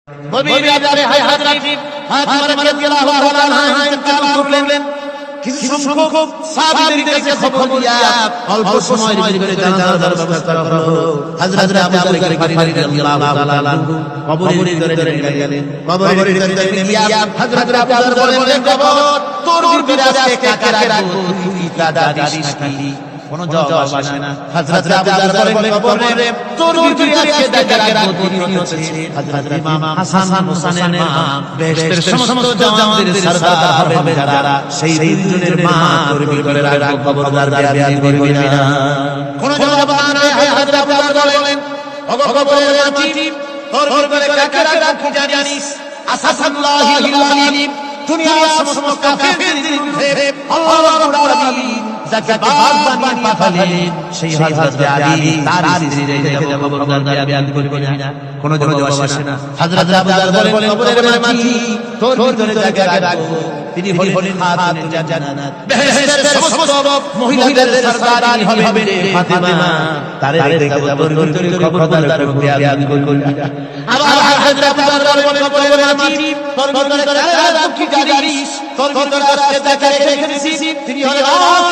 নবীর আদরে হায় হযরত ফাতিমা রাদিয়াল্লাহু তাআলা আনহা ইন্তেকাল করলেন। কিছু সংখ্যক সাহাবীদের কাছে খবর দিয়া অল্প সময়ের ভিতরে জানাজার ব্যবস্থা করা হলো। হযরত আবু যর গিফারি রাদিয়াল্লাহু তাআলা কবরের ভিতরে গেলেন। কবরের ভিতরে গিয়া হযরত আবু যর বলেন, কবর তোর ভিতরে আজকে কাকে রাখবো, তুই তা জানিস নাকি? কোন জবাব আসে না। হযরত আবু যর বলেন, কবরে তোর ভিতরে আজকে কাকে রাখবো, তিনি হচ্ছে হযরত ইমাম হাসান হুসাইনের মা, বেহেশতের সমস্ত জাওয়ানদের সরদার হবেন যারা, সেই দুইজনের মা তোর ভিতরে রাখবো, খবরদার বেয়াদবি করবি না। কোন জবাব না হয় হযরত আবু যর বলেন, ওগো কবরের মাটি, তোর ভিতরে কাকে রাখবো জানিস? আসাদুল্লাহিল আলিম, দুনিয়ার সমস্ত কাফেরদের বিরুদ্ধে আল্লাহ রাব্বুল আলামিন যাকে বাগ বানিয়ে পাঠালেন, সেই হযরত আলী তার স্ত্রী রেখে যাব, খবরদার বেয়াদবি করবি না। কোন জবাব আসে না। হযরত আবু যর বলেন, কবরের মাটি, তোর ভিতরে যাকে রাখবো তিনি হলেন খাতুন জান্নাত, বেহেশতের সমস্ত মহিলাদের সরদার হবেন ফাতিমা, তারে রেখে যাব, তোর ভিতরে খবরদার বেয়াদবি করবি না। আবার হযরত আবু যর বলেন, কবরের মাটি, তোর ভিতরে কাকে রাখবো জানিস? তোর ভিতরে আজকে যাকে রেখেছি তিনি হলেন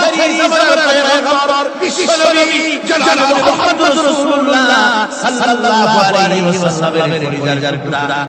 আখিরি জামানার পয়গম্বর বিশ্বনবী জনাব মুহাম্মদ রাসূলুল্লাহ সাল্লাল্লাহু আলাইহি ওয়াসাল্লামের পরিচারক।